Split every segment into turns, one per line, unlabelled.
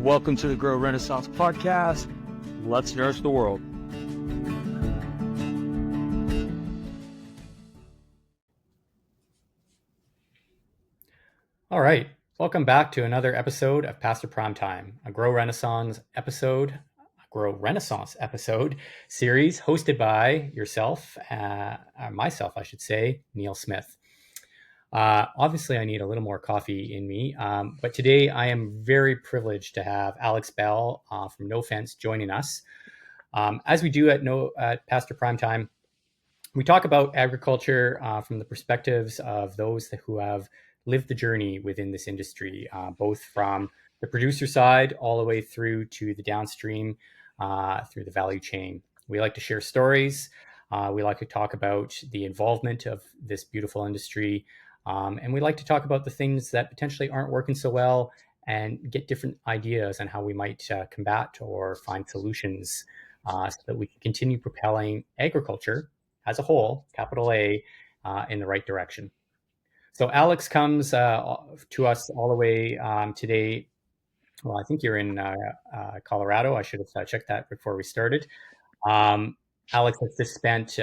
Welcome to the Grow Renaissance podcast. Let's nourish the world.
All right, welcome back to another episode of Pasture Prime Time, a Grow Renaissance episode series hosted by yourself, myself, I should say, Neil Smith. Obviously, I need a little more coffee in me, but today I am very privileged to have Alex Bell from NoFence joining us. As we do at Pasture Prime Time, we talk about agriculture from the perspectives of those who have lived the journey within this industry, both from the producer side all the way through to the downstream, through the value chain. We like to share stories. We like to talk about the involvement of this beautiful industry. And we like to talk about the things that potentially aren't working so well and get different ideas on how we might combat or find solutions so that we can continue propelling agriculture as a whole, capital A, in the right direction. So Alex comes to us all the way today. Well, I think you're in Colorado. I should have checked that before we started. Alex has just spent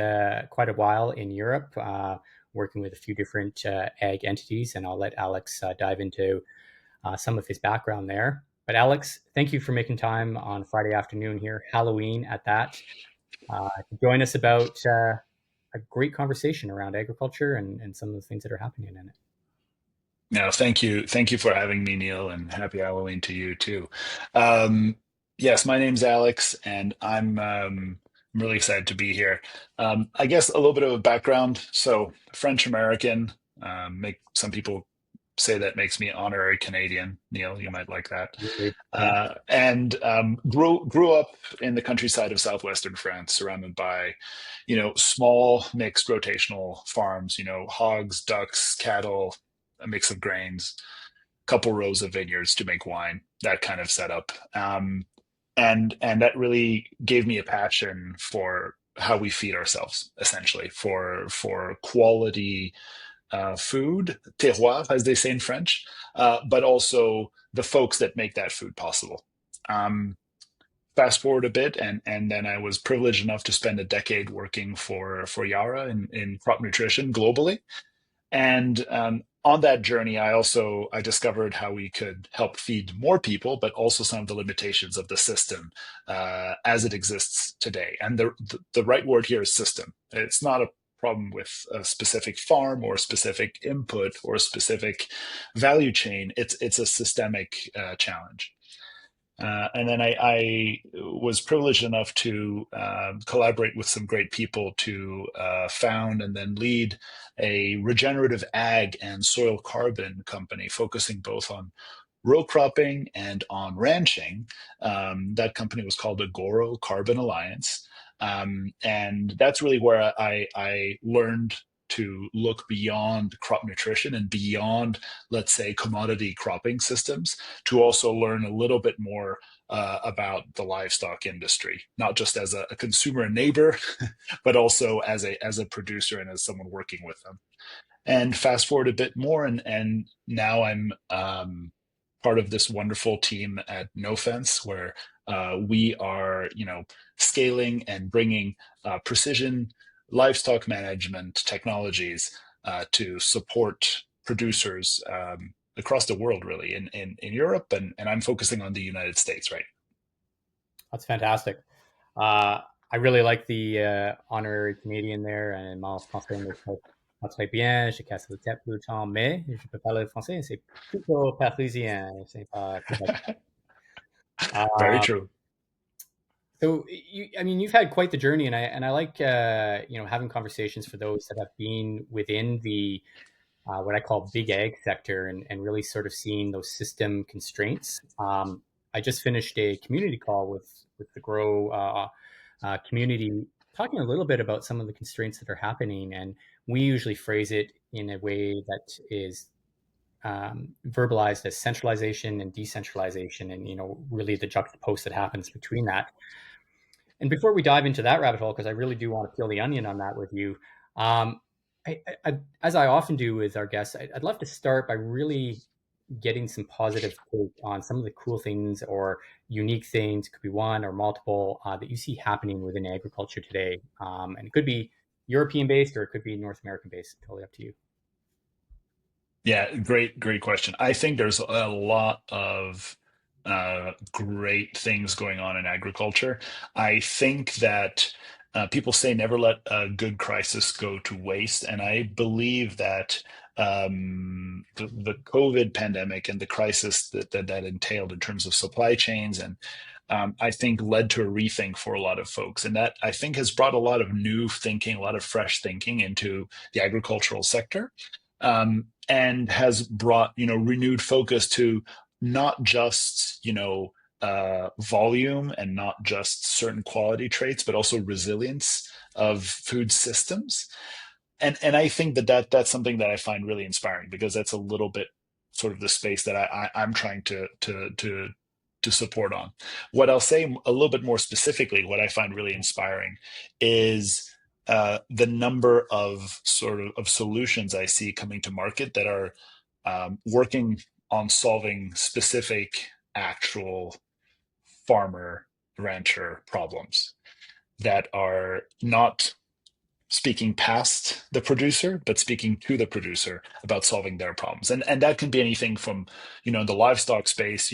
quite a while in Europe, working with a few different ag entities, and I'll let Alex dive into some of his background there. But Alex, thank you for making time on Friday afternoon here, Halloween at that, to join us about a great conversation around agriculture and some of the things that are happening in it.
No, thank you. Thank you for having me, Neil, and happy Halloween to you too. Yes, my name's Alex, and I'm really excited to be here. I guess a little bit of a background. So, French American, make some people say that makes me honorary Canadian. Neil, you might like that.
Yeah.
And grew up in the countryside of southwestern France, surrounded by, small mixed rotational farms. Hogs, ducks, cattle, a mix of grains, couple rows of vineyards to make wine. That kind of setup, and that really gave me a passion for how we feed ourselves, essentially for quality food, terroir, as they say in French, but also the folks that make that food possible. Um, Fast forward a bit, and then I was privileged enough to spend a decade working for Yara in crop nutrition globally. And on that journey, I discovered how we could help feed more people, but also some of the limitations of the system as it exists today. And the right word here is system. It's not a problem with a specific farm or a specific input or a specific value chain. It's a systemic challenge. And then I was privileged enough to collaborate with some great people to found and then lead a regenerative ag and soil carbon company focusing both on row cropping and on ranching. That company was called Agoro Carbon Alliance. And that's really where I learned to look beyond crop nutrition and beyond, let's say, commodity cropping systems to also learn a little bit more about the livestock industry, not just as a consumer and neighbor, but also as a producer and as someone working with them. And fast forward a bit more, and now I'm part of this wonderful team at NoFence, where we are, scaling and bringing precision livestock management technologies to support producers across the world, really, in Europe, and I'm focusing on the United States, right?
That's fantastic. I really like the honorary Canadian there, and en français ne parle pas très bien. Je casse la tête tout le temps, mais je peux parler français. C'est plutôt parisien. C'est pas Québec.
Very
Uh,
true.
so you've had quite the journey, and I like having conversations for those that have been within the what I call big ag sector and really sort of seeing those system constraints. I just finished a community call with the Grow community, talking a little bit about some of the constraints that are happening. And we usually phrase it in a way that is verbalized as centralization and decentralization, and really the juxtapose that happens between that. And before we dive into that rabbit hole, because I really do want to peel the onion on that with you, um, as I often do with our guests, I'd love to start by really getting some positive take on some of the cool things or unique things, could be one or multiple, that you see happening within agriculture today. And it could be European based or it could be North American based, totally up to you.
Yeah, great question. I think there's a lot of great things going on in agriculture. I think that people say never let a good crisis go to waste, and I believe that the COVID pandemic and the crisis that entailed in terms of supply chains and I think led to a rethink for a lot of folks, and that I think has brought a lot of new thinking, a lot of fresh thinking into the agricultural sector, and has brought renewed focus to not just volume and not just certain quality traits, but also resilience of food systems. And I think that's something that I find really inspiring because that's a little bit sort of the space that I'm trying to support on. What I'll say a little bit more specifically, what I find really inspiring is the number of of solutions I see coming to market that are working on solving specific actual farmer rancher problems that are not speaking past the producer, but speaking to the producer about solving their problems. And that can be anything from, the livestock space,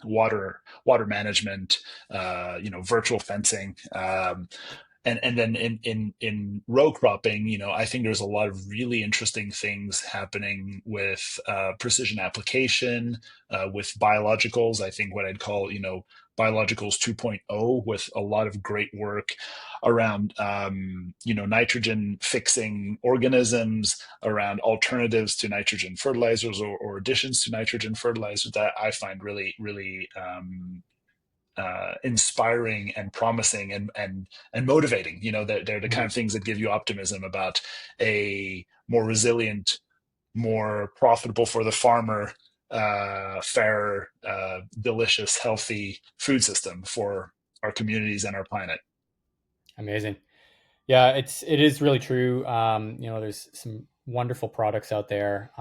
water management, virtual fencing, and then in row cropping, I think there's a lot of really interesting things happening with precision application, with biologicals. I think what I'd call, biologicals 2.0, with a lot of great work around, nitrogen fixing organisms, around alternatives to nitrogen fertilizers or additions to nitrogen fertilizers that I find really, really inspiring and promising and motivating. They're the kind
Mhm.
of things that give you optimism about a more resilient, more profitable for the farmer, fair, delicious, healthy food system for our communities and our planet.
Amazing. Yeah, it is really true. There's some wonderful products out there.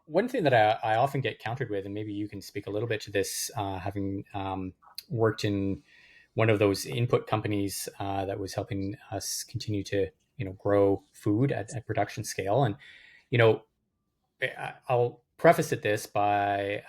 One thing that I often get countered with, and maybe you can speak a little bit to this, having worked in one of those input companies that was helping us continue to grow food at production scale. And you know I'll preface it this by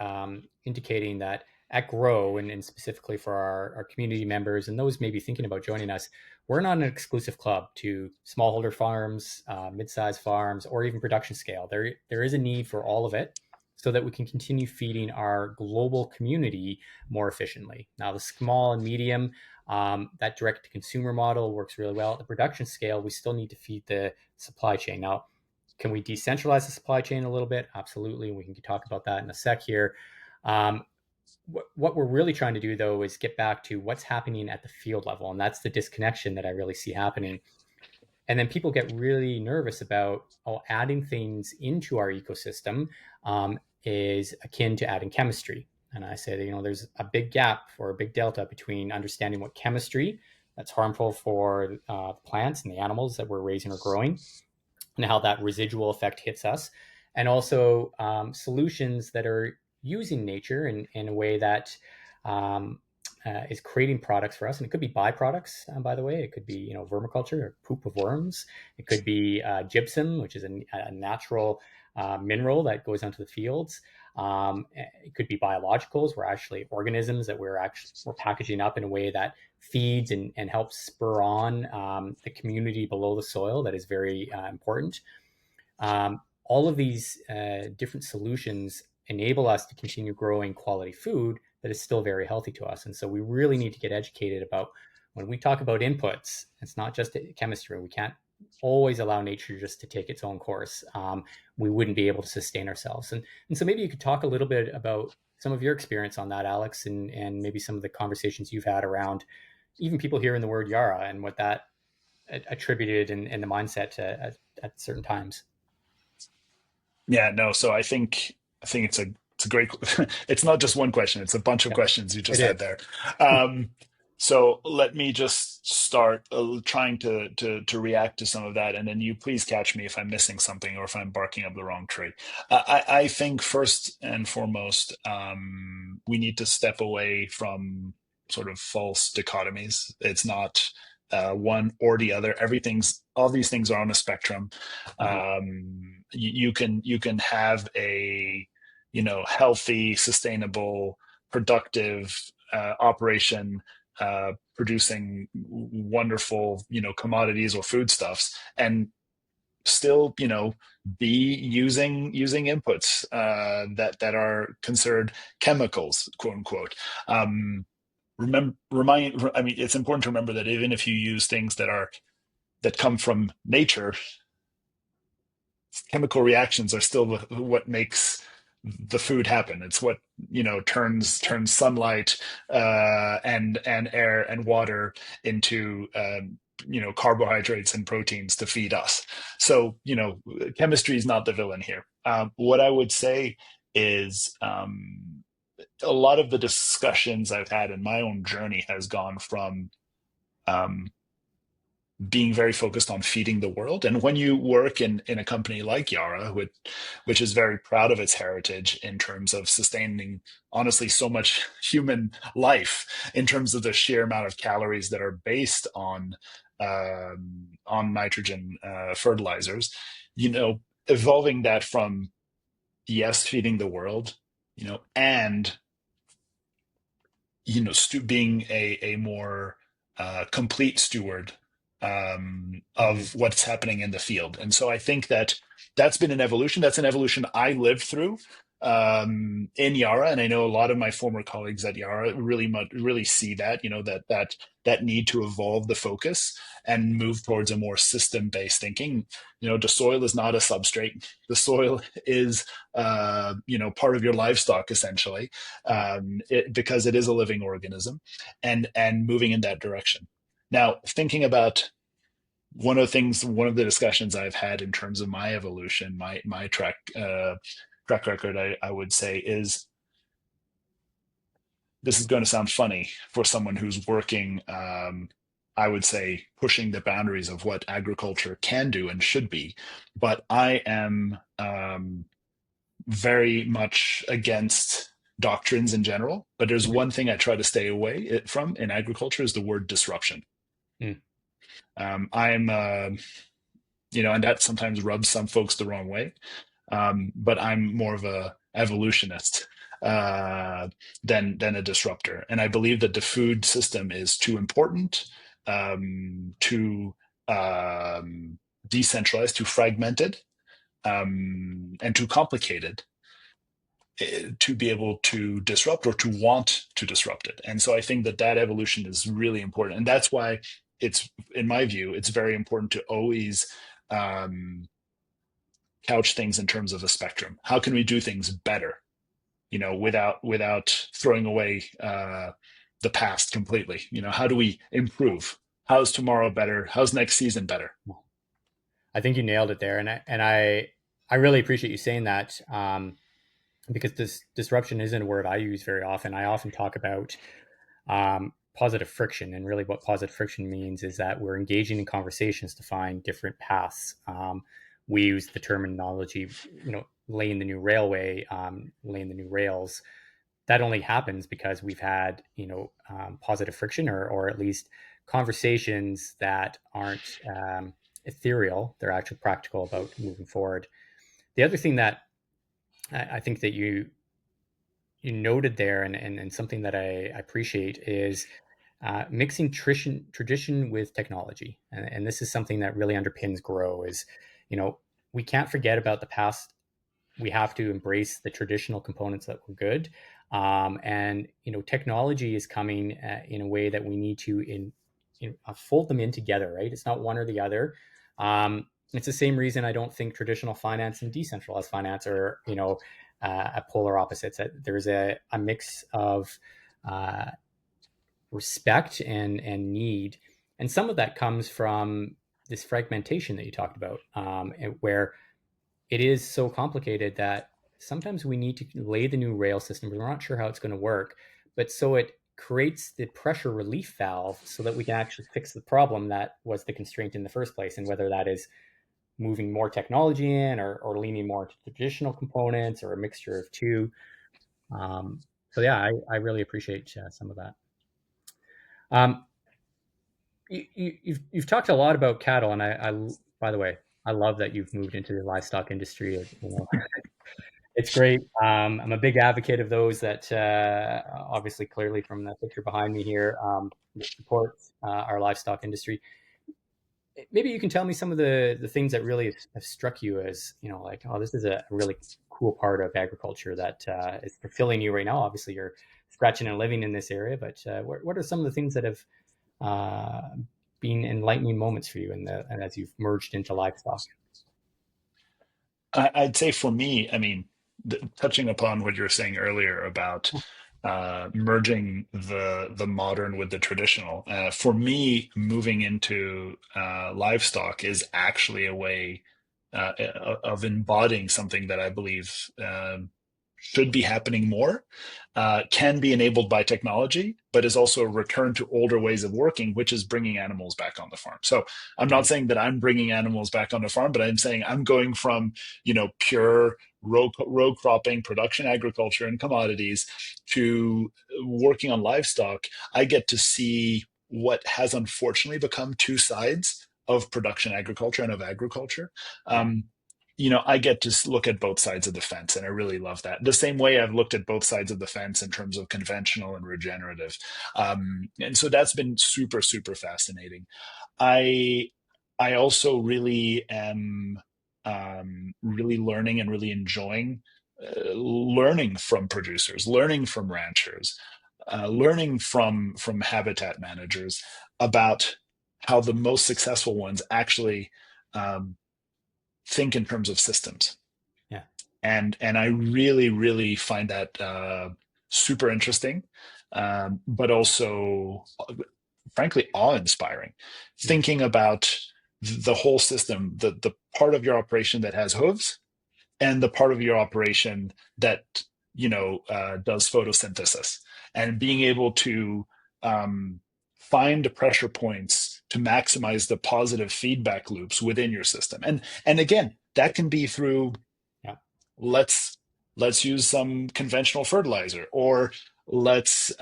indicating that at Grow, and specifically for our community members and those maybe thinking about joining us, we're not an exclusive club to smallholder farms, mid-sized farms, or even production scale. There is a need for all of it so that we can continue feeding our global community more efficiently. Now, the small and medium, that direct-to-consumer model works really well. At the production scale, we still need to feed the supply chain. Now, can we decentralize the supply chain a little bit? Absolutely. We can talk about that in a sec here. Um, what we're really trying to do, though, is get back to what's happening at the field level. And that's the disconnection that I really see happening. And then people get really nervous about adding things into our ecosystem is akin to adding chemistry. And I say that, there's a big gap or a big delta between understanding what chemistry that's harmful for plants and the animals that we're raising or growing, and how that residual effect hits us, and also solutions that are using nature in a way that um, is creating products for us. And it could be byproducts, by the way. It could be vermiculture or poop of worms. It could be gypsum, which is a natural mineral that goes onto the fields. It could be biologicals, where actually organisms that we're packaging up in a way that feeds and helps spur on the community below the soil. That is very important. All of these different solutions enable us to continue growing quality food that is still very healthy to us. And so we really need to get educated about when we talk about inputs, it's not just chemistry. We can't always allow nature just to take its own course. We wouldn't be able to sustain ourselves. And so maybe you could talk a little bit about some of your experience on that, Alex, and maybe some of the conversations you've had around even people hearing the word Yara and what that attributed in the mindset at certain times.
Yeah, no. So I think it's a great. It's not just one question; it's a bunch of
Yeah,
questions you
it
just had
is.
there. Um, So let me just start trying to react to some of that, and then you please catch me if I'm missing something or if I'm barking up the wrong tree. I think first and foremost, we need to step away from sort of false dichotomies. It's not one or the other. All these things are on a spectrum.
Mm-hmm.
You can have a healthy, sustainable, productive operation producing wonderful, commodities or foodstuffs, and still, be using inputs that are considered chemicals, quote unquote. I mean, it's important to remember that even if you use things that come from nature, chemical reactions are still what makes the food happen. It's what turns sunlight and air and water into carbohydrates and proteins to feed us. So chemistry is not the villain here. What I would say is a lot of the discussions I've had in my own journey has gone from um, being very focused on feeding the world. And when you work in a company like Yara, which is very proud of its heritage in terms of sustaining, honestly, so much human life in terms of the sheer amount of calories that are based on nitrogen fertilizers, evolving that from, yes, feeding the world, and being a more complete steward
Mm-hmm.
of what's happening in the field. And so I think that's been an evolution. That's an evolution I lived through in Yara, and I know a lot of my former colleagues at Yara really see that, that need to evolve the focus and move towards a more system-based thinking. The soil is not a substrate. The soil is part of your livestock, essentially, because it is a living organism, and moving in that direction. Now, thinking about one of the discussions I've had in terms of my evolution, my track record, I would say, is, this is going to sound funny for someone who's working, I would say, pushing the boundaries of what agriculture can do and should be. But I am very much against doctrines in general. But there's
Mm-hmm.
one thing I try to stay away from in agriculture, is the word disruption.
Mm.
I'm, and that sometimes rubs some folks the wrong way. But I'm more of a evolutionist uh, than a disruptor, and I believe that the food system is too important, too decentralized, too fragmented, and too complicated to be able to disrupt, or to want to disrupt it. And so I think that evolution is really important, and that's why it's, in my view, it's very important to always um, couch things in terms of a spectrum. How can we do things better, without throwing away the past completely? How do we improve? How's tomorrow better? How's next season better?
I think you nailed it there, and I really appreciate you saying that, because this disruption isn't a word I use very often. I often talk about positive friction, and really what positive friction means is that we're engaging in conversations to find different paths. We use the terminology, laying the new railway, laying the new rails. That only happens because we've had positive friction, or at least conversations that aren't ethereal. They're actually practical about moving forward. The other thing that I think that you noted there, and something that I appreciate, is mixing tradition with technology. And this is something that really underpins Grow. Is, you know, we can't forget about the past. We have to embrace the traditional components that were good. And technology is coming in a way that we need to fold them in together. Right? It's not one or the other. It's the same reason I don't think traditional finance and decentralized finance are at polar opposites. There's a mix of uh, respect and need, and some of that comes from this fragmentation that you talked about, where it is so complicated that sometimes we need to lay the new rail system, but we're not sure how it's going to work. But so it creates the pressure relief valve so that we can actually fix the problem that was the constraint in the first place. And whether that is moving more technology in, or leaning more to traditional components, or a mixture of two. So yeah, I really appreciate some of that. Um, you've talked a lot about cattle, and I by the way, I love that you've moved into the livestock industry. You know, it's great. I'm a big advocate of those that obviously, clearly from the picture behind me here, that support our livestock industry. Maybe you can tell me some of the things that really have struck you as, you know, like, oh, this is a really cool part of agriculture that is fulfilling you right now. Obviously, you're scratching and living in this area, but what are some of the things that have uh, been enlightening moments for you and as you've merged into livestock?
I'd say for me, I mean, touching upon what you were saying earlier about merging the modern with the traditional. For me, moving into livestock is actually a way of embodying something that I believe should be happening more, can be enabled by technology, but is also a return to older ways of working, which is bringing animals back on the farm. So I'm not saying that I'm bringing animals back on the farm, but I'm saying I'm going from, pure row cropping, production agriculture, and commodities to working on livestock. I get to see what has unfortunately become two sides of production agriculture and of agriculture.
Yeah,
I get to look at both sides of the fence, and I really love that. The same way I've looked at both sides of the fence in terms of conventional and regenerative, and so that's been super, super fascinating. I I also really am really learning and really enjoying learning from producers, learning from ranchers, learning from habitat managers about how the most successful ones actually um, think in terms of systems.
yeah,
And I really, really find that super interesting, but also frankly awe-inspiring.
yeah,
Thinking about the whole system, the part of your operation that has hooves, and the part of your operation that does photosynthesis, and being able to um, find the pressure points to maximize the positive feedback loops within your system. And again, that can be through,
yeah,
let's let's use some conventional fertilizer, or let's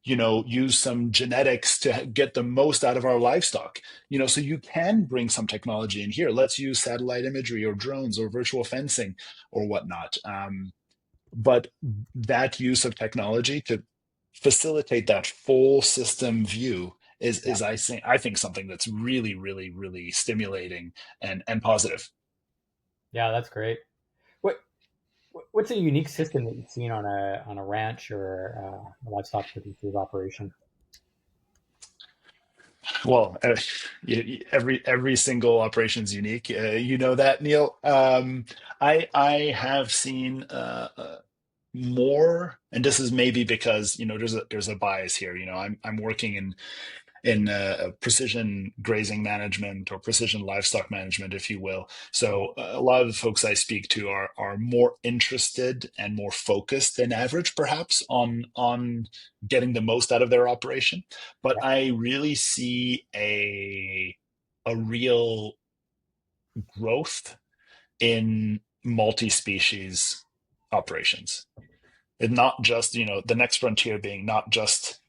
use some genetics to get the most out of our livestock. So you can bring some technology in here. Let's use satellite imagery or drones or virtual fencing or whatnot. But that use of technology to facilitate that full system view
yeah.
is I think something that's really, really, really stimulating and positive.
Yeah, that's great. What what's a unique system that you've seen on a ranch or a livestock producer's operation?
Well, every single operation is unique. You know that, Neil. I have seen more, and this is maybe because there's a bias here. I'm working in precision grazing management, or precision livestock management, if you will. So a lot of the folks I speak to are more interested and more focused than average, perhaps, on getting the most out of their operation. But
Yeah,
I really see a real growth in multi-species operations. And not just, the next frontier being not just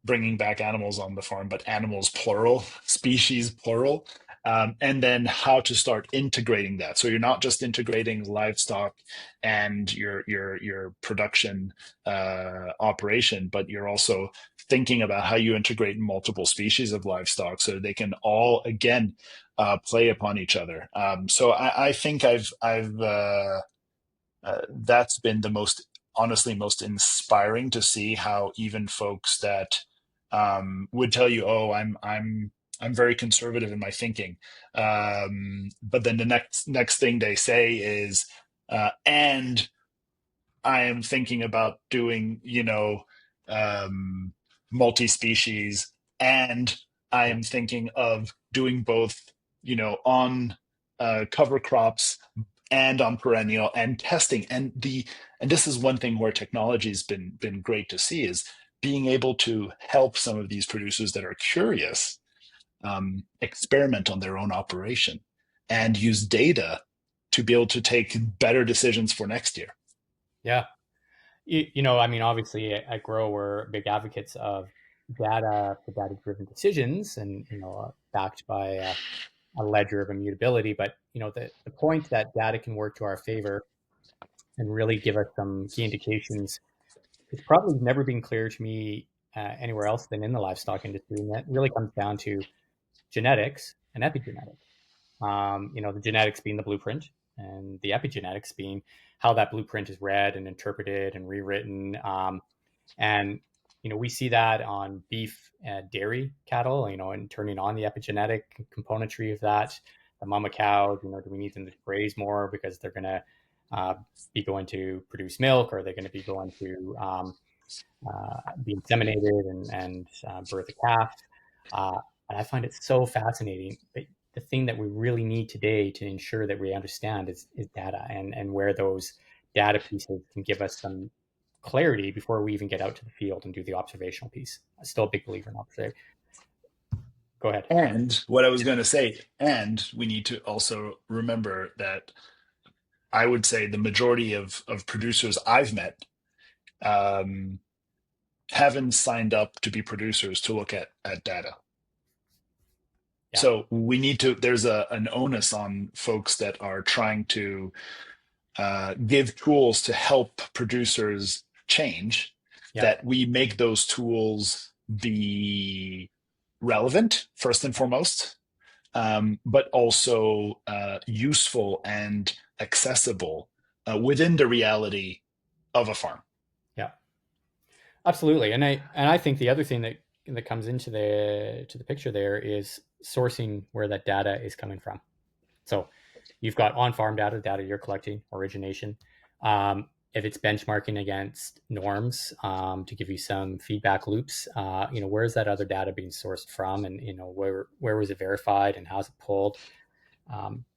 bringing back animals on the farm, but animals plural, species plural, and then how to start integrating that. So you're not just integrating livestock and your production operation, but you're also thinking about how you integrate multiple species of livestock so they can all again play upon each other. So I think I've that's been the most honestly most inspiring to see how even folks that would tell you, "Oh, I'm very conservative in my thinking," but then the next thing they say is, "And I am thinking about doing, multi-species, and I
yeah,
am thinking of doing both, on cover crops and on perennial and testing." And this is one thing where technology has been great to see is being able to help some of these producers that are curious experiment on their own operation and use data to be able to take better decisions for next year.
Yeah. I mean, obviously at Grow, we're big advocates of data for data-driven decisions, and backed by a ledger of immutability. But the point that data can work to our favor and really give us some key indications, it's probably never been clear to me anywhere else than in the livestock industry, and that really comes down to genetics and epigenetics. The genetics being the blueprint, and the epigenetics being how that blueprint is read and interpreted and rewritten. And we see that on beef and dairy cattle, and turning on the epigenetic componentry of that. The mama cows, do we need them to graze more because they're going to be going to produce milk, or are they going to be going to be inseminated and birth a calf? And I find it so fascinating. But the thing that we really need today to ensure that we understand is data, and where those data pieces can give us some clarity before we even get out to the field and do the observational piece. I'm still a big believer in observation. Go ahead.
And what I was going to say, and we need to also remember that I would say the majority of producers I've met haven't signed up to be producers to look at data.
Yeah.
So we need to, there's an onus on folks that are trying to give tools to help producers change,
Yeah.
that we make those tools be relevant first and foremost, but also useful and accessible within the reality of a farm.
Yeah, absolutely. And I think the other thing that comes into the picture there is sourcing where that data is coming from. So you've got on-farm data you're collecting, origination. If it's benchmarking against norms, to give you some feedback loops, where is that other data being sourced from, and where was it verified, and how's it pulled?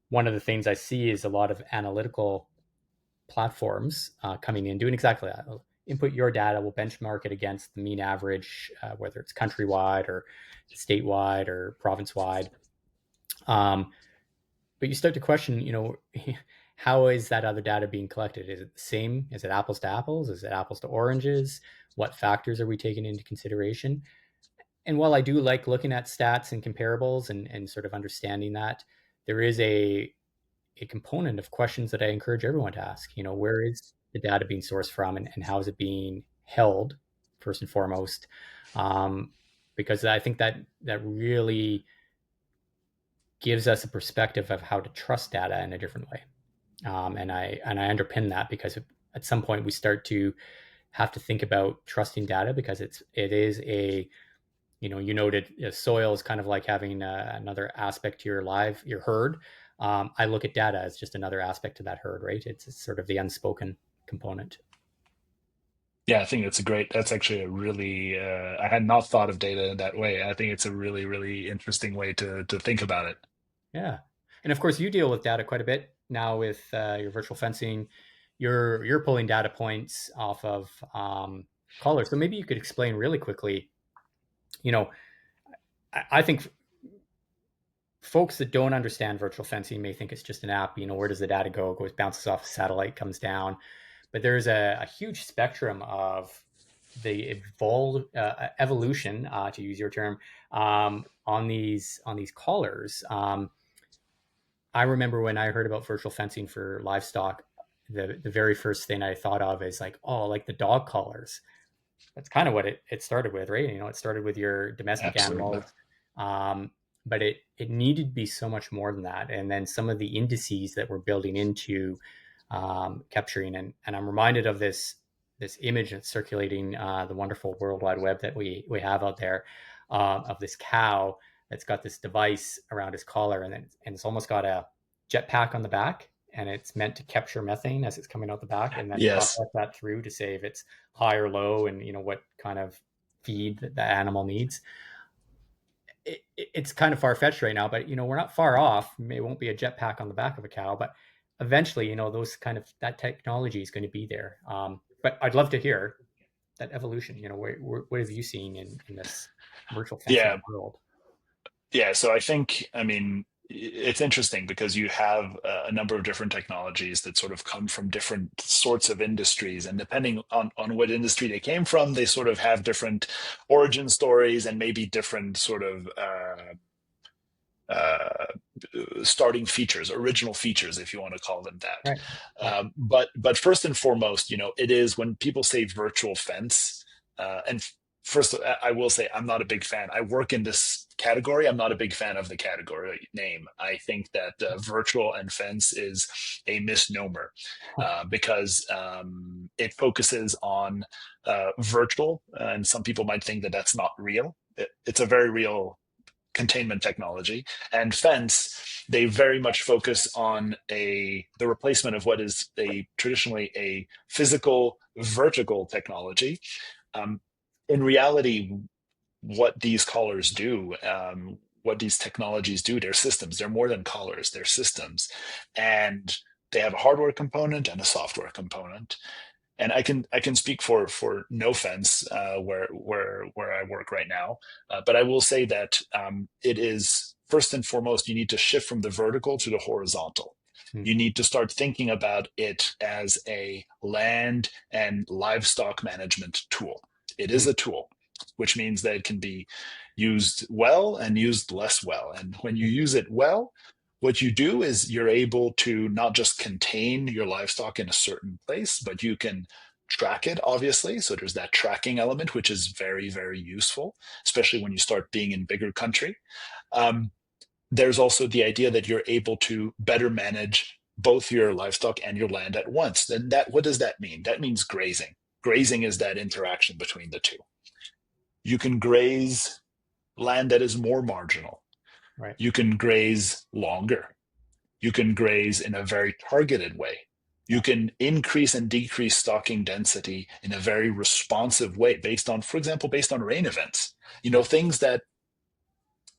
One of the things I see is a lot of analytical platforms coming in doing exactly that. Input your data, we'll benchmark it against the mean average, whether it's countrywide or statewide or province-wide. But you start to question, how is that other data being collected? Is it the same? Is it apples to apples? Is it apples to oranges? What factors are we taking into consideration? And while I do like looking at stats and comparables and sort of understanding that, there is a component of questions that I encourage everyone to ask. Where is the data being sourced from, and how is it being held, first and foremost? Because I think that really gives us a perspective of how to trust data in a different way. And I underpin that because at some point we start to have to think about trusting data, because it is a, you noted soil is kind of like having another aspect to your herd. I look at data as just another aspect to that herd, right? It's sort of the unspoken component.
Yeah, I think that's actually a really, I had not thought of data in that way. I think it's a really, really interesting way to think about it.
Yeah. And of course you deal with data quite a bit now with your virtual fencing. You're pulling data points off of collars. So maybe you could explain really quickly, I think folks that don't understand virtual fencing may think it's just an app. Where does the data go? It goes, bounces off a satellite, comes down. But there's a huge spectrum of the evolution, to use your term, on these collars. I remember when I heard about virtual fencing for livestock, the very first thing I thought of is like the dog collars. That's kind of what it started with, right? It started with your domestic
Absolutely.
animals. But it needed to be so much more than that. And then some of the indices that we're building into capturing, and I'm reminded of this image that's circulating the wonderful World Wide Web that we have out there, of this cow that's got this device around his collar, and it's almost got a jetpack on the back, and it's meant to capture methane as it's coming out the back, and then
Yes.
process that through to say if it's high or low, and what kind of feed that the animal needs. It's kind of far-fetched right now, but we're not far off. It won't be a jetpack on the back of a cow, but eventually, those kind of, that technology is going to be there. But I'd love to hear, that evolution? What have you seen in this virtual
Yeah,
fencing world?
yeah. So I think, I mean, it's interesting because you have a number of different technologies that sort of come from different sorts of industries, and depending on what industry they came from, they sort of have different origin stories and maybe different sort of uh, starting features, original features, if you want to call them that.
Right. Yeah.
But first and foremost, it is when people say virtual fence, and first I will say I'm not a big fan. I work in this category. I'm not a big fan of the category name. I think that virtual and fence is a misnomer because it focuses on virtual, and some people might think that that's not real. It's a very real containment technology. And fence, they very much focus on the replacement of what is a traditionally a physical vertical technology. um, in reality, what these collars do, what these technologies do, they're systems. They're more than collars, they're systems. And they have a hardware component and a software component. And I can speak for NoFence, where I work right now, but I will say that it is first and foremost, you need to shift from the vertical to the horizontal.
Hmm.
You need to start thinking about it as a land and livestock management tool. It is
Hmm.
a tool, which means that it can be used well and used less well. And when you use it well, what you do is you're able to not just contain your livestock in a certain place, but you can track it, obviously. So there's that tracking element, which is very, very useful, especially when you start being in bigger country. Um, there's also the idea that you're able to better manage both your livestock and your land at once. Then what does that mean? That means grazing. Grazing is that interaction between the two. You can graze land that is more marginal.
Right.
You can graze longer. You can graze in a very targeted way. You
Yeah.
can increase and decrease stocking density in a very responsive way based on, for example, based on rain events.
Yeah.
Things that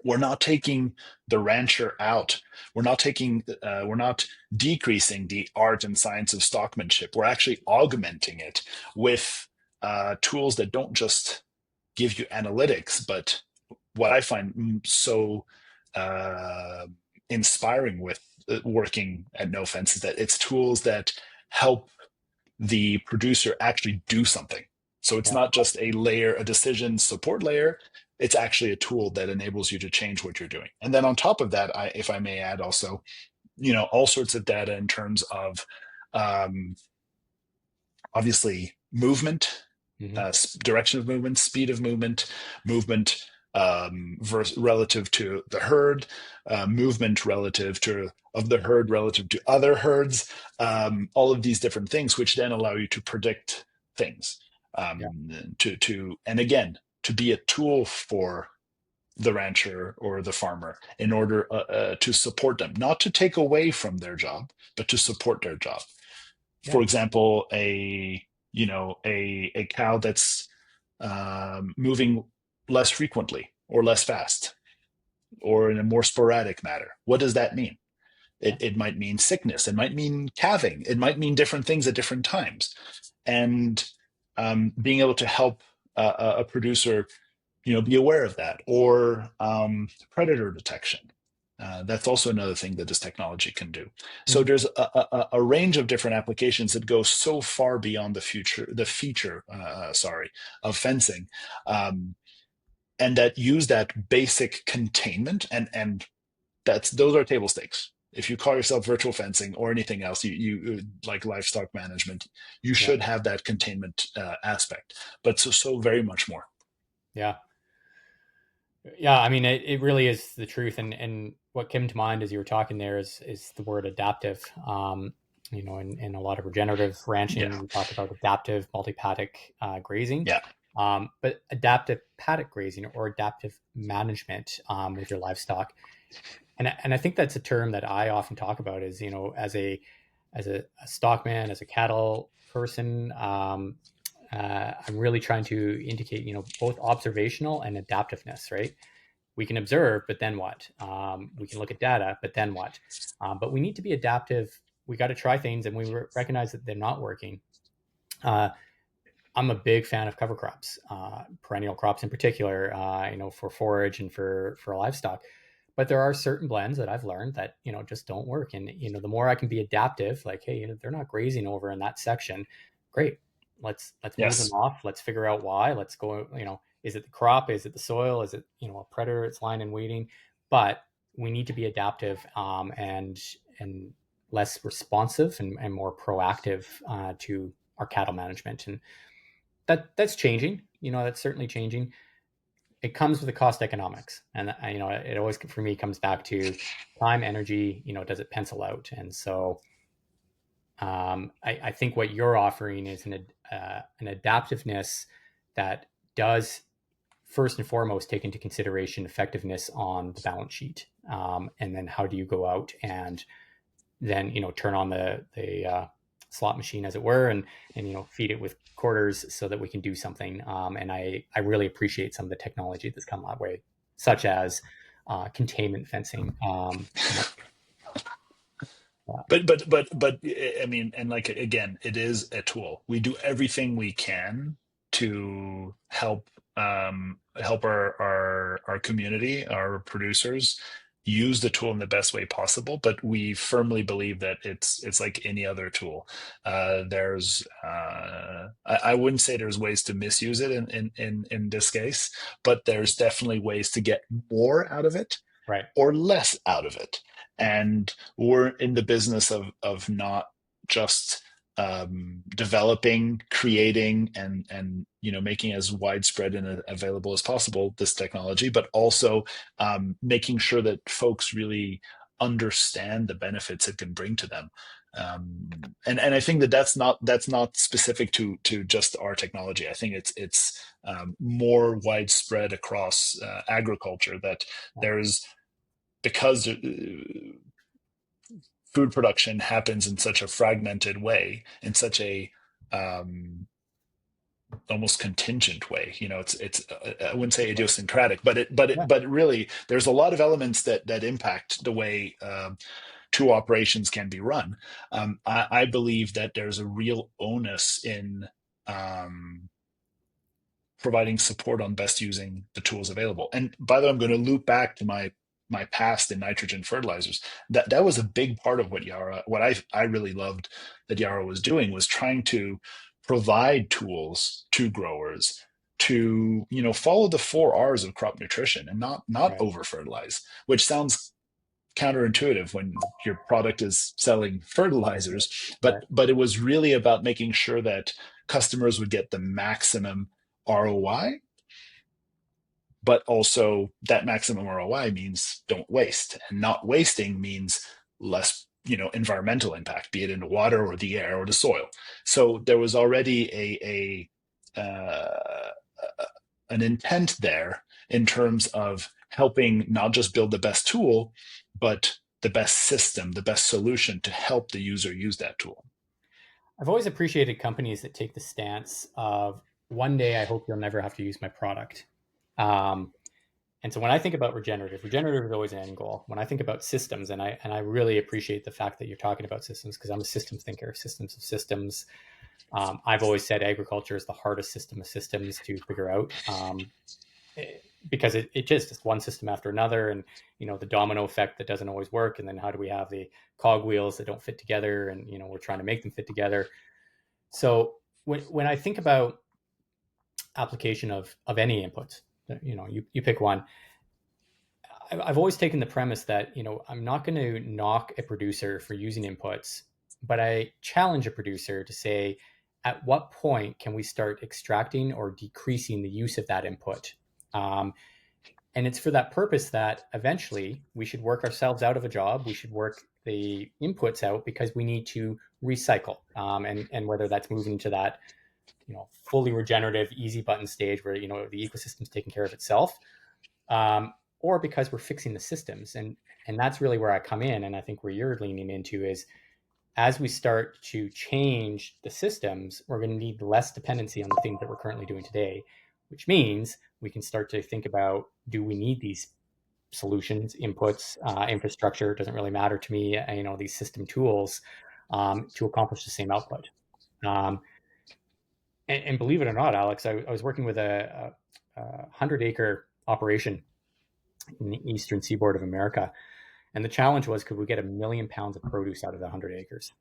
we're not taking the rancher out. We're not decreasing the art and science of stockmanship. We're actually augmenting it with tools that don't just give you analytics, but what I find so uh, inspiring with working at NoFence is that it's tools that help the producer actually do something. So it's
Yeah.
not just a decision support layer. It's actually a tool that enables you to change what you're doing. And then on top of that, if I may add also, all sorts of data in terms of um, obviously movement,
Hmm.
direction of movement, speed of movement relative to the herd, movement relative to of the herd relative to other herds, all of these different things, which then allow you to predict things,
Yeah.
and again to be a tool for the rancher or the farmer in order to support them, not to take away from their job, but to support their job. For
Yeah.
example, a cow that's moving less frequently or less fast or in a more sporadic manner. What does that mean?
Yeah.
It might mean sickness. It might mean calving. It might mean different things at different times. And being able to help a producer, be aware of that, or predator detection. That's also another thing that this technology can do. So
Hmm.
there's a range of different applications that go so far beyond the feature, sorry, of fencing, um, and that use that basic containment, and those are table stakes. If you call yourself virtual fencing or anything else, you like livestock management, you
Yeah.
should have that containment aspect, but so very much more.
Yeah. Yeah. I mean, it really is the truth. And what came to mind as you were talking there is the word adaptive. In a lot of regenerative
Yeah,
ranching, we talk about adaptive multi-paddock grazing,
yeah,
but adaptive paddock grazing or adaptive management with your livestock. And I think that's a term that I often talk about is, as a stockman, as a cattle person, I'm really trying to indicate, both observational and adaptiveness, right? We can observe, but then what? We can look at data, but then what? But we need to be adaptive. We got to try things, and we recognize that they're not working. Uh, I'm a big fan of cover crops, perennial crops in particular, for forage and for livestock. But there are certain blends that I've learned that, just don't work. And, the more I can be adaptive, like, hey, they're not grazing over in that section. Great. Let's move them
Yes.
off. Let's figure out why. Let's go, is it the crop? Is it the soil? Is it, a predator it's lying and waiting? But we need to be adaptive, and less responsive and more proactive to our cattle management. And that's changing. That's certainly changing. It comes with the cost economics, and it always for me comes back to time, energy. Does it pencil out? And so I think what you're offering is an adaptiveness that does first and foremost take into consideration effectiveness on the balance sheet, and then how do you go out and then turn on the slot machine, as it were, and feed it with quarters so that we can do something. And I really appreciate some of the technology that's come that way, such as containment fencing.
But I mean, and like, again, it is a tool. We do everything we can to help our community, our producers, use the tool in the best way possible. But we firmly believe that it's like any other tool. I wouldn't say there's ways to misuse it in this case, but there's definitely ways to get more out of it
Right.
or less out of it. And we're in the business of not just developing, creating, and making as widespread and available as possible this technology, but also making sure that folks really understand the benefits it can bring to them. And I think that's not specific to just our technology. I think it's more widespread across agriculture, that there's, because food production happens in such a fragmented way, in such a almost contingent way. It's I wouldn't say idiosyncratic, but really, there's a lot of elements that impact the way two operations can be run. I believe that there's a real onus in providing support on best using the tools available. And by the way, I'm going to loop back to my past in nitrogen fertilizers. That was a big part of what I really loved that Yara was doing, was trying to provide tools to growers to follow the 4 R's of crop nutrition and not
Right.
over fertilize, which sounds counterintuitive when your product is selling fertilizers.
Right.
But it was really about making sure that customers would get the maximum ROI, but also that maximum ROI means don't waste, and not wasting means less environmental impact, be it in the water or the air or the soil. So there was already an intent there in terms of helping not just build the best tool, but the best system, the best solution to help the user use that tool.
I've always appreciated companies that take the stance of, one day I hope you'll never have to use my product. And so when I think about regenerative is always an end goal. When I think about systems, and I really appreciate the fact that you're talking about systems, because I'm a systems thinker, systems of systems. I've always said agriculture is the hardest system of systems to figure out, because it just is one system after another, and the domino effect that doesn't always work, and then how do we have the cogwheels that don't fit together, and we're trying to make them fit together. So when I think about application of any inputs, you pick one. I've always taken the premise that I'm not going to knock a producer for using inputs, but I challenge a producer to say, at what point can we start extracting or decreasing the use of that input? And it's for that purpose that eventually we should work ourselves out of a job. We should work the inputs out because we need to recycle. And whether that's moving to that, fully regenerative, easy button stage where, the ecosystem's taking care of itself, or because we're fixing the systems. And that's really where I come in. And I think where you're leaning into is, as we start to change the systems, we're going to need less dependency on the things that we're currently doing today, which means we can start to think about, do we need these solutions, inputs, infrastructure? It doesn't really matter to me, these system tools, to accomplish the same output. And believe it or not, Alex, I was working with a 100-acre operation in the eastern seaboard of America. And the challenge was, could we get 1 million pounds of produce out of the 100 acres?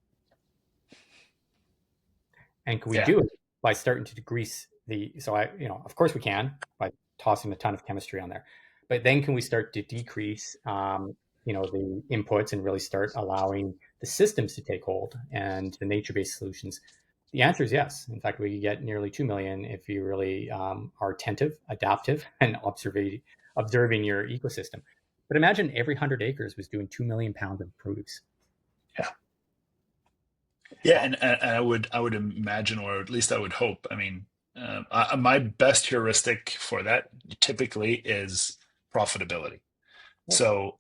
And could we
Yeah.
do it by starting to decrease so of course we can by tossing a ton of chemistry on there. But then can we start to decrease, the inputs and really start allowing the systems to take hold and the nature-based solutions? The answer is yes. In fact, we could get nearly 2 million if you really are attentive, adaptive, and observing your ecosystem. But imagine every 100 acres was doing 2 million pounds of produce.
Yeah. Yeah, and I would imagine, or at least I would hope. I mean, my best heuristic for that typically is profitability.
Yep.
So,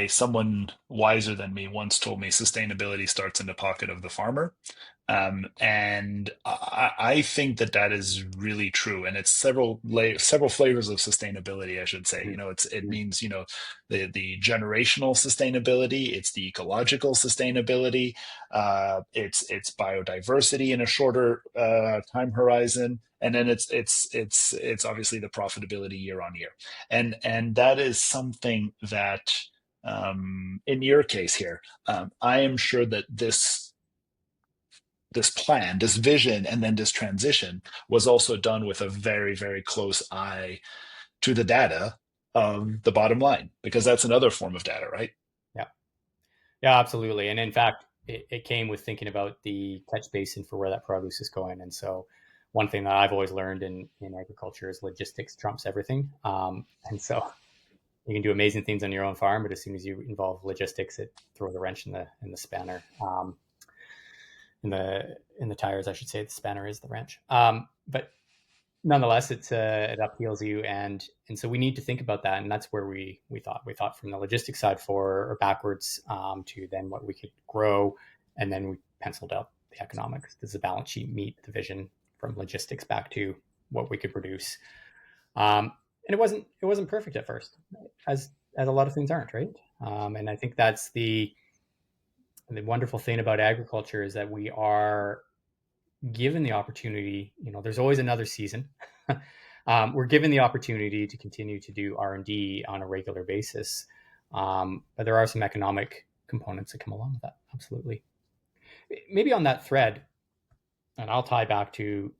someone wiser than me once told me sustainability starts in the pocket of the farmer. And I think that is really true, and it's several flavors of sustainability, I should say. It means the generational sustainability, it's the ecological sustainability, it's biodiversity in a shorter time horizon, and then it's obviously the profitability year on year, and that is something that in your case here, I am sure that this plan, this vision, and then this transition was also done with a very, very close eye to the data of the bottom line, because that's another form of data, right?
Yeah. Yeah, absolutely. And in fact, it came with thinking about the catch basin for where that produce is going. And so one thing that I've always learned in agriculture is logistics trumps everything. And so you can do amazing things on your own farm, but as soon as you involve logistics, it throws a wrench in the spanner. In the tires, I should say. The spanner is the wrench. But nonetheless, it upheals you, and so we need to think about that, and that's where we thought from the logistics side or backwards to then what we could grow, and then we penciled out the economics. Does the balance sheet meet the vision from logistics back to what we could produce? And it wasn't perfect at first, as a lot of things aren't, right? And I think that's the wonderful thing about agriculture is that we are given the opportunity. There's always another season. We're given the opportunity to continue to do R&D on a regular basis, but there are some economic components that come along with that. Absolutely. Maybe on that thread, and I'll tie back to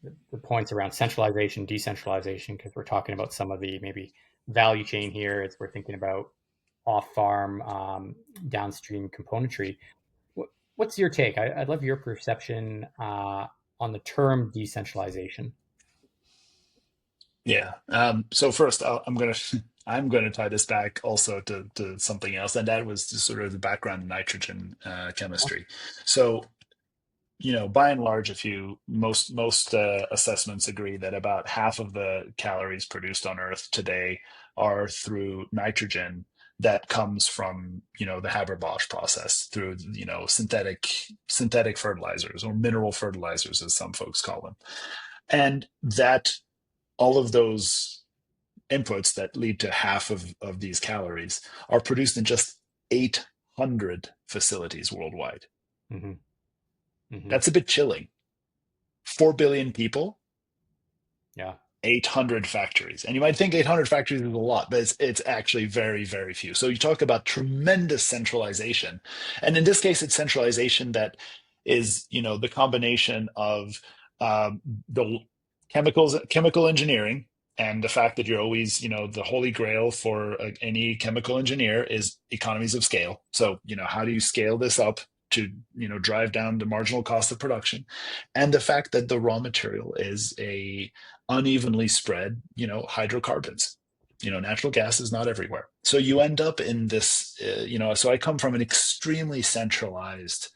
the points around centralization, decentralization, because we're talking about some of the maybe value chain here as we're thinking about off-farm, downstream componentry. What's your take? I'd love your perception on the term decentralization.
Yeah. So first, I'm gonna tie this back also to something else, and that was just sort of the background in nitrogen chemistry. So, by and large, if most assessments agree that about half of the calories produced on Earth today are through nitrogen that comes from the Haber-Bosch process through synthetic fertilizers, or mineral fertilizers as some folks call them, and that all of those inputs that lead to half of these calories are produced in just 800 facilities worldwide.
Mm-hmm. Mm-hmm.
That's a bit chilling. 4 billion people,
Yeah.
800 factories. And you might think 800 factories is a lot, but it's actually very, very few. So you talk about tremendous centralization. And in this case, it's centralization that is, the combination of the chemical engineering, and the fact that you're always, the holy grail for any chemical engineer is economies of scale. So, how do you scale this up to, drive down the marginal cost of production? And the fact that the raw material is a unevenly spread, hydrocarbons. Natural gas is not everywhere. So you end up in this, so I come from an extremely centralized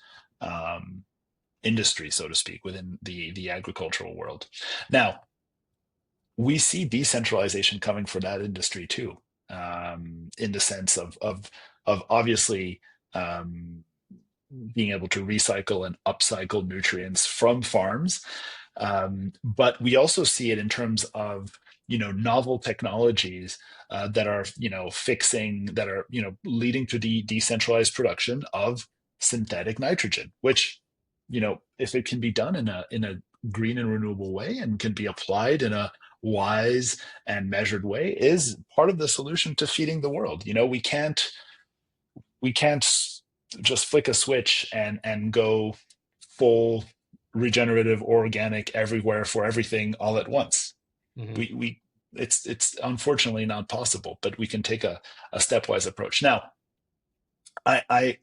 industry, so to speak, within the agricultural world. Now, we see decentralization coming for that industry too, in the sense of obviously being able to recycle and upcycle nutrients from farms. But we also see it in terms of novel technologies that are leading to the decentralized production of synthetic nitrogen, which if it can be done in a green and renewable way and can be applied in a wise and measured way, is part of the solution to feeding the world. We can't just flick a switch and go full regenerative organic everywhere for everything all at once.
Mm-hmm.
We it's unfortunately not possible, but we can take a stepwise approach. Now, I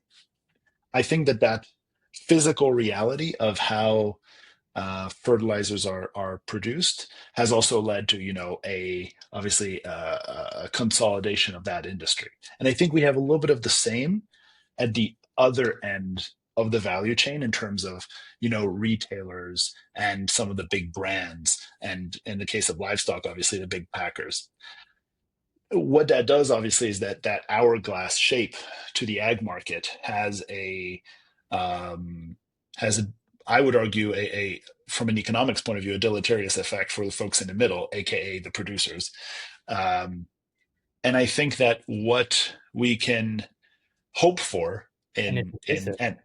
I think that physical reality of how fertilizers are produced has also led to a obviously a consolidation of that industry, and I think we have a little bit of the same at the other end of the value chain in terms of retailers and some of the big brands, and in the case of livestock, obviously the big packers. What that does obviously is that hourglass shape to the ag market has a um, has a, I would argue, a from an economics point of view, a deleterious effect for the folks in the middle, aka the producers. um, and I think that what we can hope for
And it's
in
divisive,
and
and a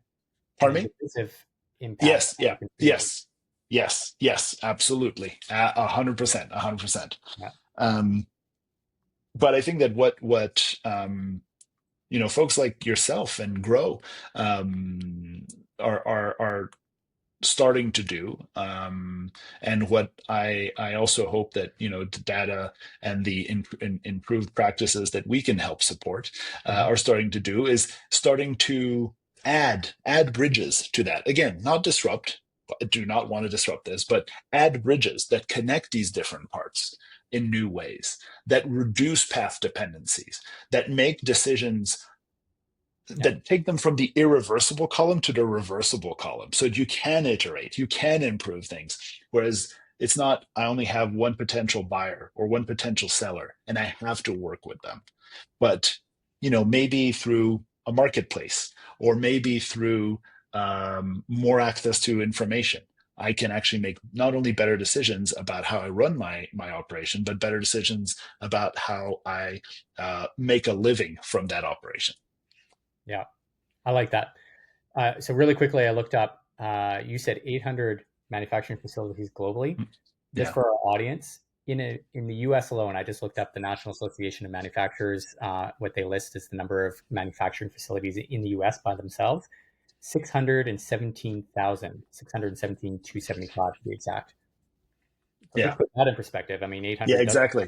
pardon me.
divisive impact
Yes,
on
yeah,
the consumers.
yes, yes, absolutely, 100%, 100%.
Yeah.
um, but I think that what folks like yourself and Grow are starting to do, and what I also hope that the data and the improved practices that we can help support
Mm-hmm.
are starting to do, is starting to add bridges to that. Again, not disrupt. I do not want to disrupt this, but add bridges that connect these different parts in new ways, that reduce path dependencies, that make decisions,
Yeah.
that take them from the irreversible column to the reversible column, so you can iterate, you can improve things. Whereas it's not, I only have one potential buyer or one potential seller and I have to work with them. But maybe through a marketplace, or maybe through more access to information, I can actually make not only better decisions about how I run my operation, but better decisions about how I make a living from that operation.
Yeah. I like that. So really quickly, I looked up. You said 800 manufacturing facilities globally. Just
Yeah.
for our audience, in the U.S. alone, I just looked up the National Association of Manufacturers. What they list is the number of manufacturing facilities in the U.S. by themselves: 617,275 to be exact. So
Yeah.
just put that in perspective. I mean,
Yeah,
800 doesn't,
exactly.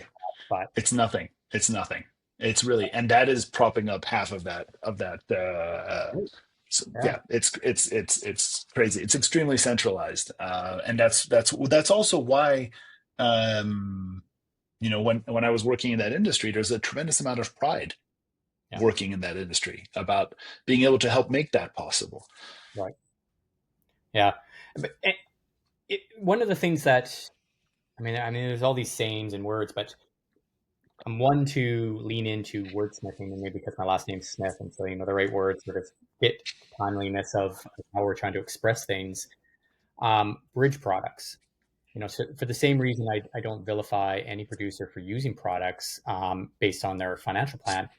but
It's nothing. It's nothing. It's really, and that is propping up half of that. So
yeah,
yeah, it's crazy. It's extremely centralized, and that's also why, um, when I was working in that industry, there's a tremendous amount of pride
yeah,
working in that industry about being able to help make that possible.
right, yeah. But one of the things that I mean, there's all these sayings and words, but I'm one to lean into wordsmithing, and maybe because my last name's Smith, and so the right words sort of fit the timeliness of how we're trying to express things. Bridge products, so for the same reason I don't vilify any producer for using products based on their financial plan.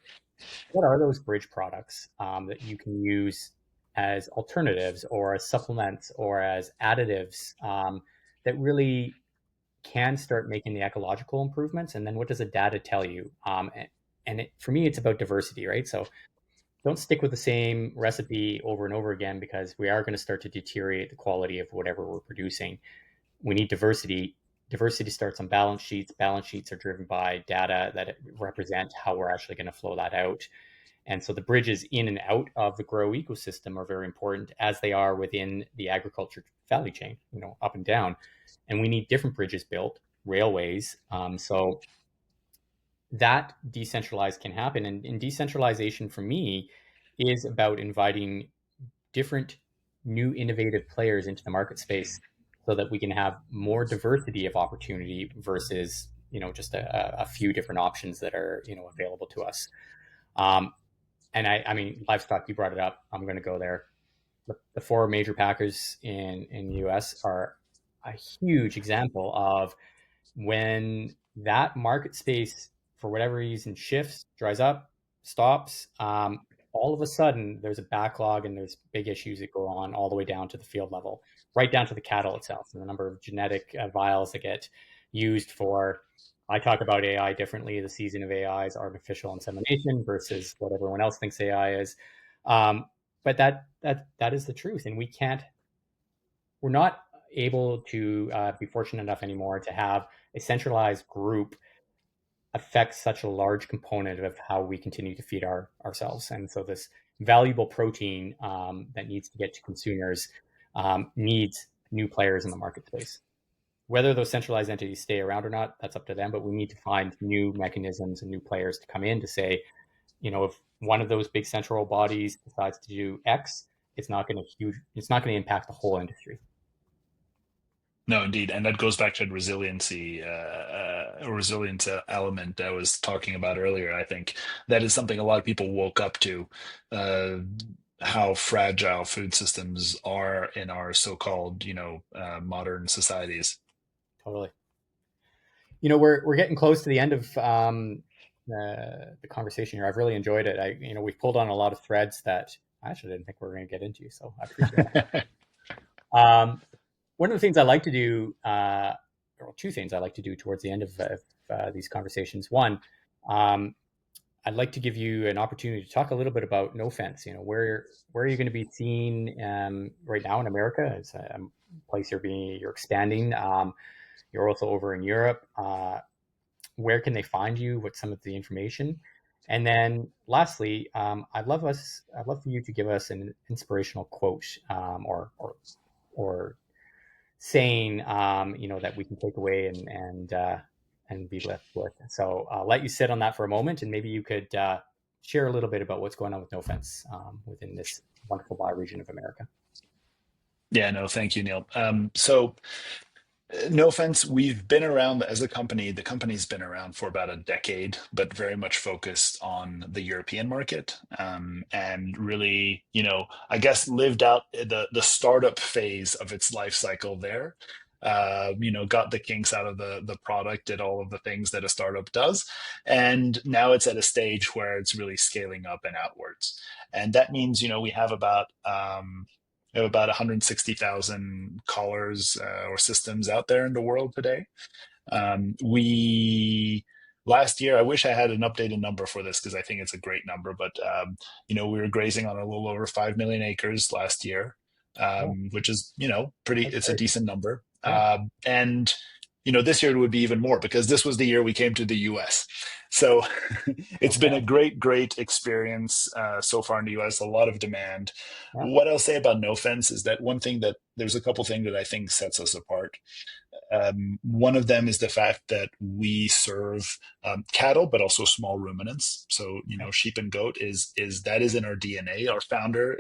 What are those bridge products that you can use as alternatives or as supplements or as additives that really can start making the ecological improvements? And then what does the data tell you? For me, it's about diversity, right? So don't stick with the same recipe over and over again, because we are going to start to deteriorate the quality of whatever we're producing. We need diversity. Diversity starts on balance sheets. Balance sheets are driven by data that represent how we're actually going to flow that out. And so the bridges in and out of the grow ecosystem are very important, as they are within the agriculture value chain, up and down. And we need different bridges built, railways. So that decentralized can happen. And decentralization for me is about inviting different new innovative players into the market space so that we can have more diversity of opportunity versus just a few different options that are available to us. And I mean, livestock, you brought it up. I'm going to go there. The four major packers in the US are a huge example of when that market space, for whatever reason, shifts, dries up, stops. all of a sudden there's a backlog and there's big issues that go on all the way down to the field level, right down to the cattle itself, and the number of genetic vials that get used for. I talk about AI differently. The season of AI is artificial insemination versus what everyone else thinks AI is. But that is the truth, and we're not able to be fortunate enough anymore to have a centralized group affect such a large component of how we continue to feed ourselves. And so this valuable protein that needs to get to consumers needs new players in the market space. Whether those centralized entities stay around or not, that's up to them. But we need to find new mechanisms and new players to come in to say, if one of those big central bodies decides to do X, it's not going to impact the whole industry.
No, indeed, and that goes back to the resilience element I was talking about earlier. I think that is something a lot of people woke up to, uh, how fragile food systems are in our so-called, modern societies.
Totally. We're getting close to the end of the conversation here. I've really enjoyed it. We've pulled on a lot of threads that I actually didn't think we were going to get into, so I appreciate it. One of the things I like to do, or two things I like to do towards the end of these conversations. One, I'd like to give you an opportunity to talk a little bit about NoFence. Where are you going to be seen right now in America? It's a place you're expanding. You're also over in Europe. Where can they find you? What's some of the information? And then lastly, I'd love for you to give us an inspirational quote, or saying, that we can take away and be left with. So I'll let you sit on that for a moment, and maybe you could share a little bit about what's going on with NoFence within this wonderful bioregion of America.
Yeah, no, thank you, Neil. So no offense, we've been around as a company. The company's been around for about a decade, but very much focused on the European market, and really, I guess lived out the startup phase of its life cycle there. Got the kinks out of the product, did all of the things that a startup does, and now it's at a stage where it's really scaling up and outwards. And that means, we have about 160,000 collars or systems out there in the world today. We Last year, I wish I had an updated number for this because I think it's a great number, but we were grazing on a little over 5 million acres last year,
Oh,
which is
that's
it's a
great.
decent number.
Yeah.
And this year it would be even more because this was the year we came to the US. So it's been a
Okay.
great experience so far in the US. A lot of demand.
Yeah.
What I'll say about No Fence is that one thing that there's a couple things that I think sets us apart. One of them is the fact that we serve cattle, but also small ruminants. So sheep and goat is in our DNA. Our founder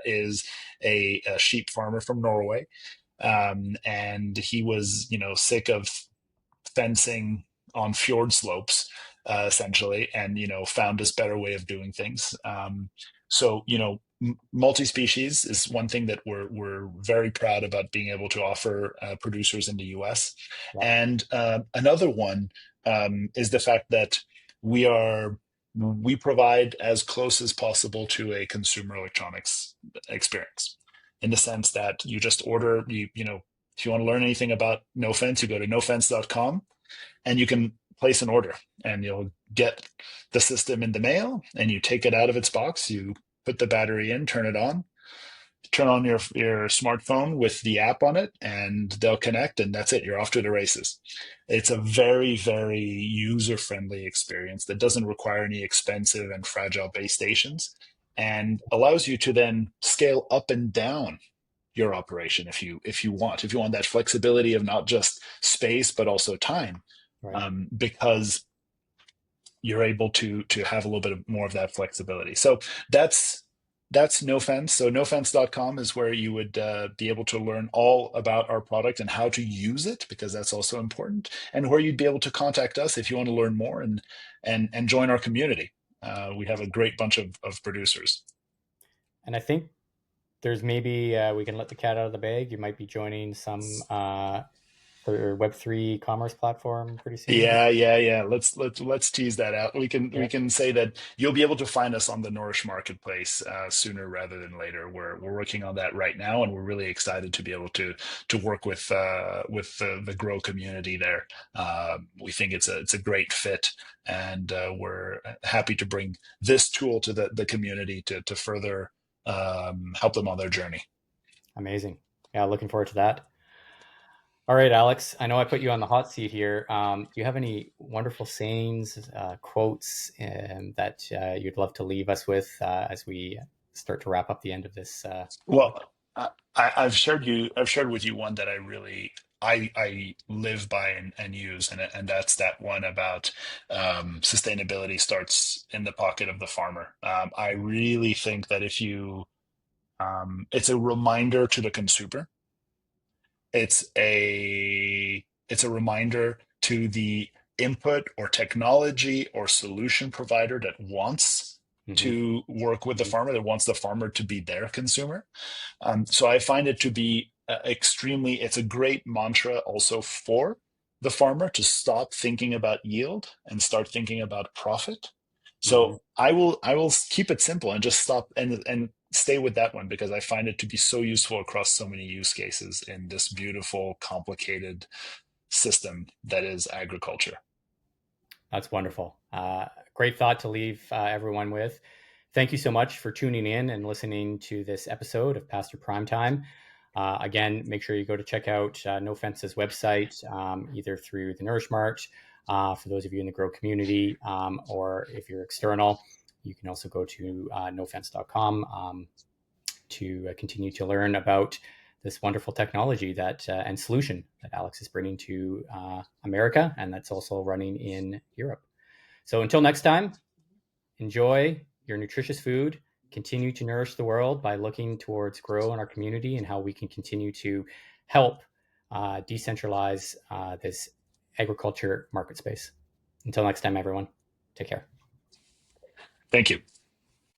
is a sheep farmer from Norway, and he was sick of fencing on fjord slopes, essentially, and found this better way of doing things. So multi-species is one thing that we're very proud about being able to offer producers in the U.S.
Yeah.
And another one is the fact that we provide as close as possible to a consumer electronics experience, in the sense that you just order, if you want to learn anything about NoFence, you go to nofence.com and you can place an order, and you'll get the system in the mail, and you take it out of its box, you put the battery in, turn on your smartphone with the app on it, and they'll connect, and that's it. You're off to the races. It's a very, very user-friendly experience that doesn't require any expensive and fragile base stations, and allows you to then scale up and down your operation if you want that flexibility of not just space but also time,
Right.
because you're able to have a little bit more of that flexibility. So that's No Fence. So nofence.com is where you would be able to learn all about our product and how to use it, because that's also important, and where you'd be able to contact us if you want to learn more and join our community. We have a great bunch of producers.
And I think there's maybe we can let the cat out of the bag. You might be joining some for Web3 commerce platform pretty soon?
Yeah. Let's tease that out. We
Yeah.
can say that you'll be able to find us on the Nourish marketplace sooner rather than later. We're working on that right now, and we're really excited to be able to work with the grow community there. We think it's a great fit, and we're happy to bring this tool to the community to further help them on their journey.
Amazing. Yeah, looking forward to that. All right, Alex, I know I put you on the hot seat here. Do you have any wonderful sayings, quotes that you'd love to leave us with as we start to wrap up the end of this?
Well, I've shared with you one that I live by and use, and that's that one about sustainability starts in the pocket of the farmer. I really think that if you, it's a reminder to the consumer. It's a reminder to the input or technology or solution provider that wants
Mhm.
to work with the farmer, that wants the farmer to be their consumer. So I find it to be it's a great mantra also for the farmer to stop thinking about yield and start thinking about profit.
Mhm.
So I will keep it simple and just stop and stay with that one because I find it to be so useful across so many use cases in this beautiful, complicated system that is agriculture.
That's wonderful. Great thought to leave everyone with. Thank you so much for tuning in and listening to this episode of Pasture Prime Time. Again, make sure you go to check out NoFence's website, either through the Nourish Mart, for those of you in the grow community, or if you're external, you can also go to nofence.com to continue to learn about this wonderful technology that and solution that Alex is bringing to America, and that's also running in Europe. So until next time, enjoy your nutritious food. Continue to nourish the world by looking towards grow in our community and how we can continue to help decentralize this agriculture market space. Until next time, everyone, take care.
Thank you.